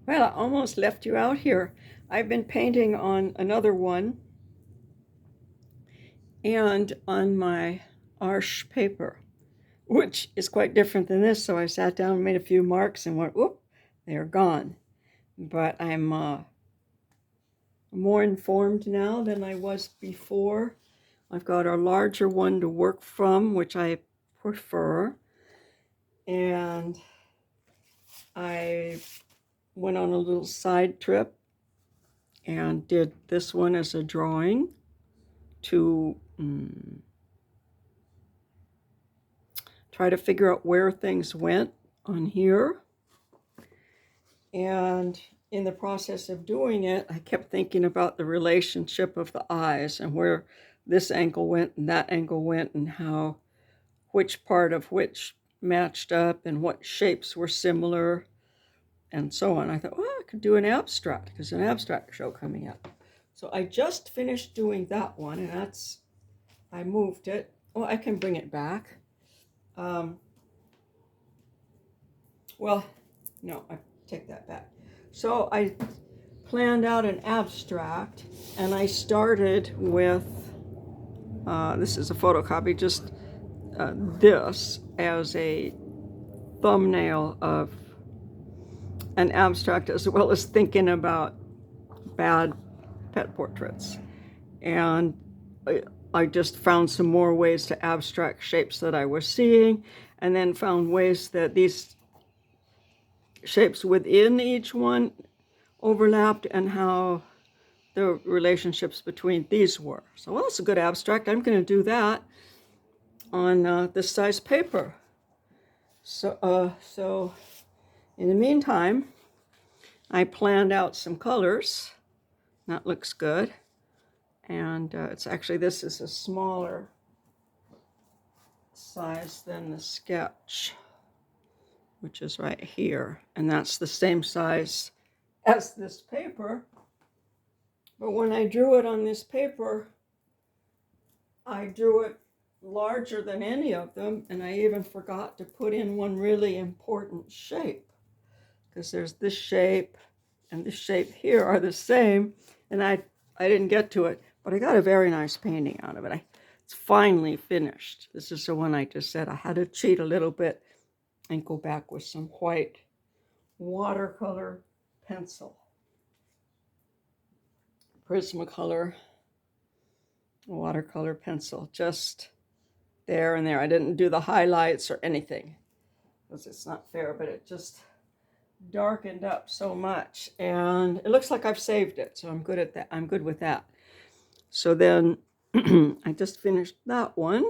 Well, I almost left you out here. I've been painting on another one and on my Arche paper, which is quite different than this. So I sat down and made a few marks and went, whoop, they're gone. But I'm more informed now than I was before. I've got a larger one to work from, which I prefer. And I went on a little side trip and did this one as a drawing to try to figure out where things went on here. And in the process of doing it, I kept thinking about the relationship of the eyes and where this angle went and that angle went and how which part of which matched up and what shapes were similar and so on. I thought, well, I could do an abstract because there's an abstract show coming up. So I just finished doing that one, and I moved it. Oh, I can bring it back. Well, no, I take that back. So I planned out an abstract, and I started with, this is a photocopy, just this as a thumbnail of an abstract, as well as thinking about bad pet portraits. And I just found some more ways to abstract shapes that I was seeing, and then found ways that these shapes within each one overlapped and how the relationships between these were. So, well, it's a good abstract. I'm going to do that on this size paper. So in the meantime, I planned out some colors. That looks good. And it's actually, this is a smaller size than the sketch, which is right here. And that's the same size as this paper. But when I drew it on this paper, I drew it larger than any of them, and I even forgot to put in one really important shape, because there's this shape and this shape here are the same, and I didn't get to it, but I got a very nice painting out of it. It's finally finished. This is the one I just said I had to cheat a little bit and go back with some white watercolor pencil. Prismacolor watercolor pencil, just there and there. I didn't do the highlights or anything because it's not fair, but it just darkened up so much, and it looks like I've saved it, so I'm good at that. I'm good with that. So then I just finished that one,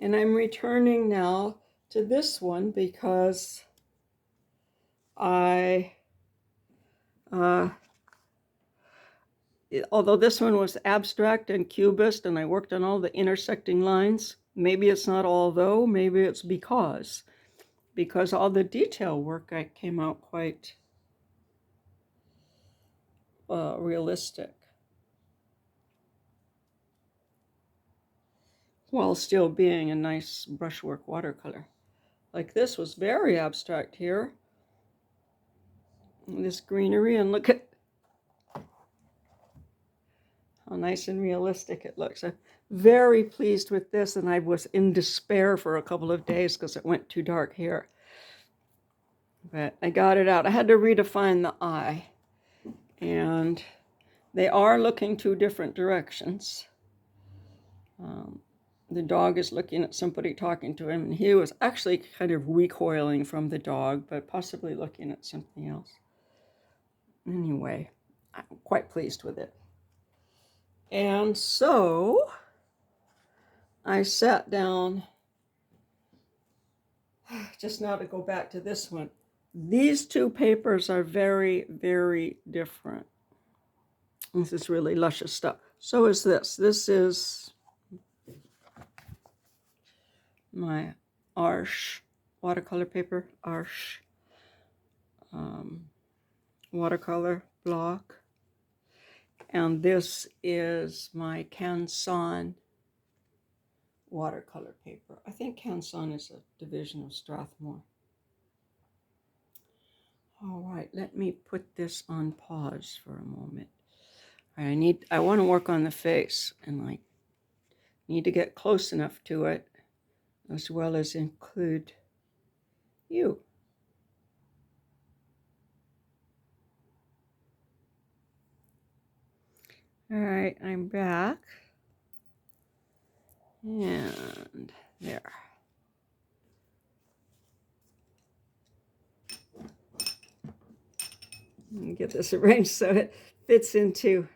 and I'm returning now to this one because although this one was abstract and cubist and I worked on all the intersecting lines, maybe it's not although, maybe it's because all the detail work came out quite realistic, while still being a nice brushwork watercolor. Like this was very abstract here. This greenery, and look at how nice and realistic it looks. I'm very pleased with this, and I was in despair for a couple of days because it went too dark here. But I got it out. I had to redefine the eye, and they are looking two different directions. The dog is looking at somebody talking to him, and he was actually kind of recoiling from the dog, but possibly looking at something else. Anyway, I'm quite pleased with it. And so I sat down just now to go back to this one. These two papers are very, very different. This is really luscious stuff. So is this. This is my Arche watercolor paper, Arche watercolor block. And this is my Canson watercolor paper. I think Canson is a division of Strathmore. right, let me put this on pause for a moment. I want to work on the face, and I need to get close enough to it as well as include you. All right, I'm back. And there. Let me get this arranged so it fits into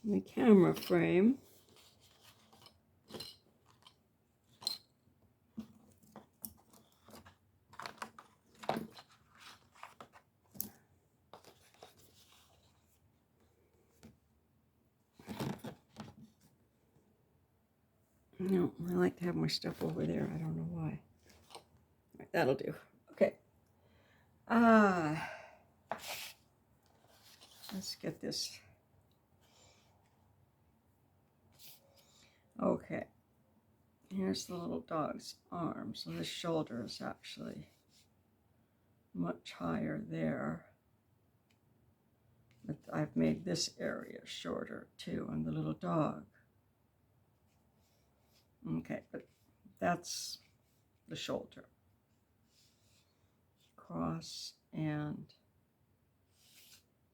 the camera frame. No, I like to have my stuff over there. I don't know why. All right, that'll do. Okay. Let's get this. Okay. Here's the little dog's arm. So the shoulder is actually much higher there. But I've made this area shorter too on the little dog. Okay, but that's the shoulder. Cross and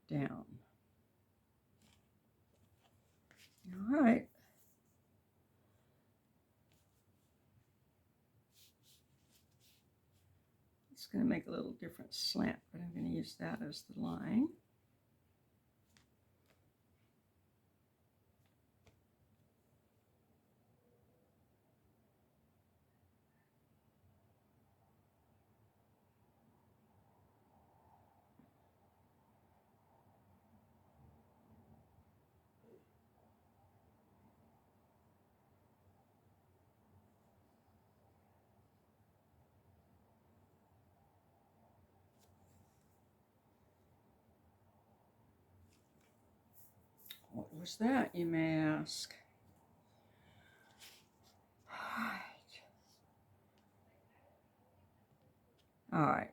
down. All right. It's going to make a little different slant, but I'm going to use that as the line. What was that, you may ask? All right.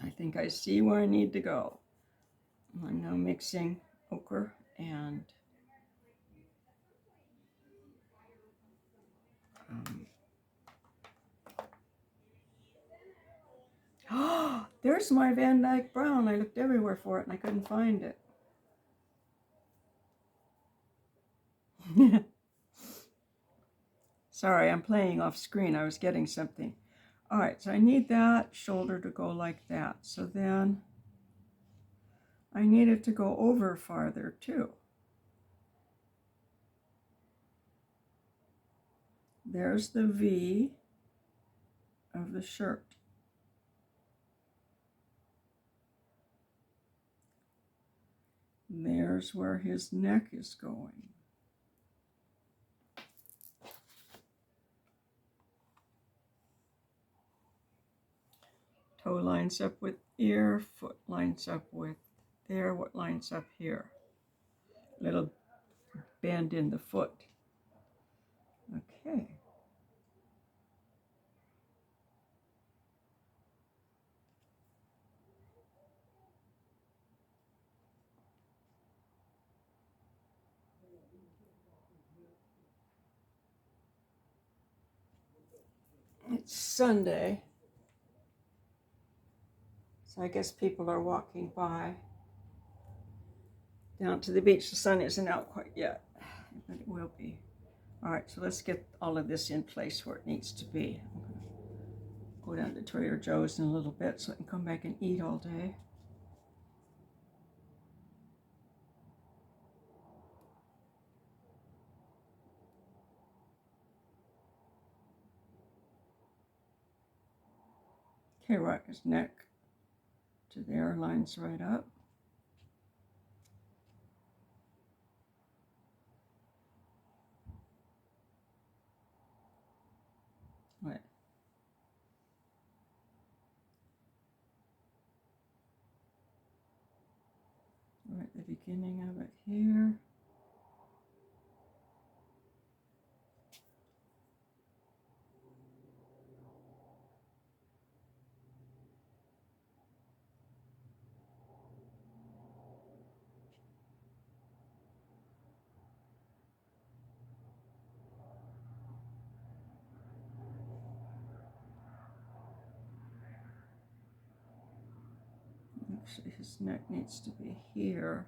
I think I see where I need to go. I'm now mixing ochre and there's my Van Dyke brown. I looked everywhere for it and I couldn't find it. Sorry, I'm playing off screen. I was getting something. All right, so I need that shoulder to go like that. So then I need it to go over farther too. There's the V of the shirt. There's where his neck is going. Toe lines up with ear, foot lines up with there, what lines up here? Little bend in the foot. Okay. It's Sunday, so I guess people are walking by down to the beach. The sun isn't out quite yet, but it will be. All right, so let's get all of this in place where it needs to be. I'm gonna go down to Trader Joe's in a little bit so I can come back and eat all day. Okay, right, his neck to there lines right up. Right. Right, the beginning of it here. Actually, his neck needs to be here.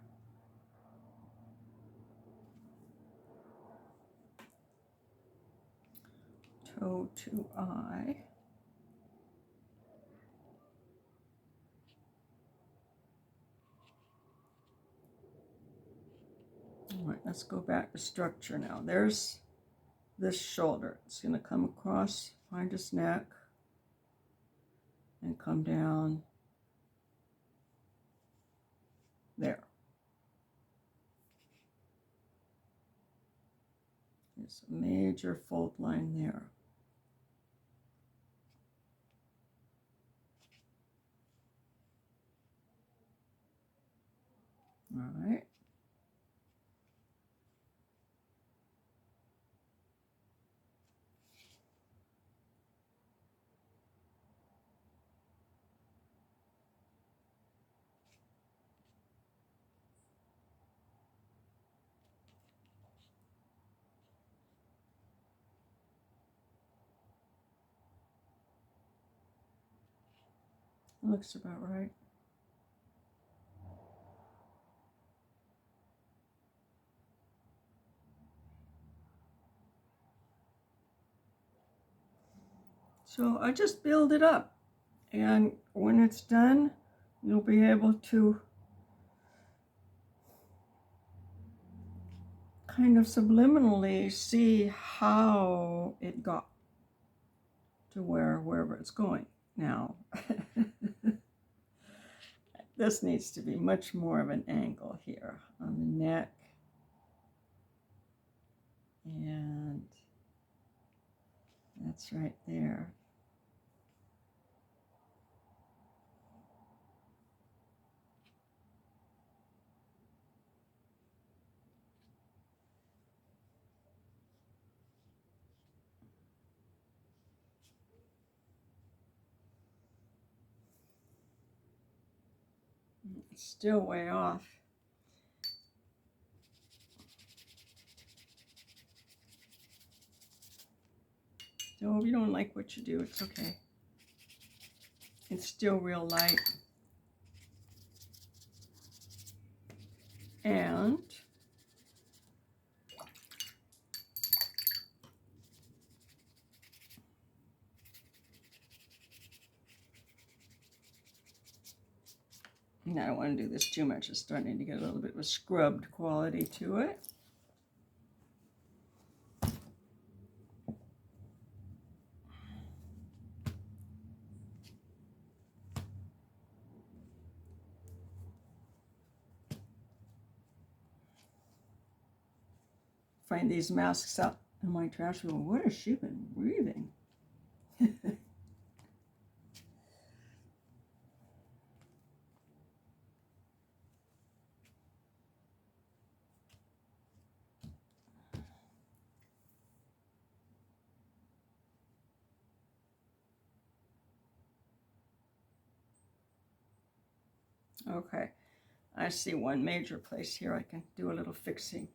Toe to eye. All right, let's go back to structure now. There's this shoulder. It's going to come across, find his neck, and come down there. There's a major fold line there. All right. Looks about right. So I just build it up, and when it's done, you'll be able to kind of subliminally see how it got to wherever it's going. Now, this needs to be much more of an angle here on the neck. And that's right there. It's still way off. So if you don't like what you do, it's okay. It's still real light. And I don't want to do this too much. It's starting to get a little bit of a scrubbed quality to it. Find these masks out in my trash room. What has she been breathing? Okay, I see one major place here I can do a little fixing.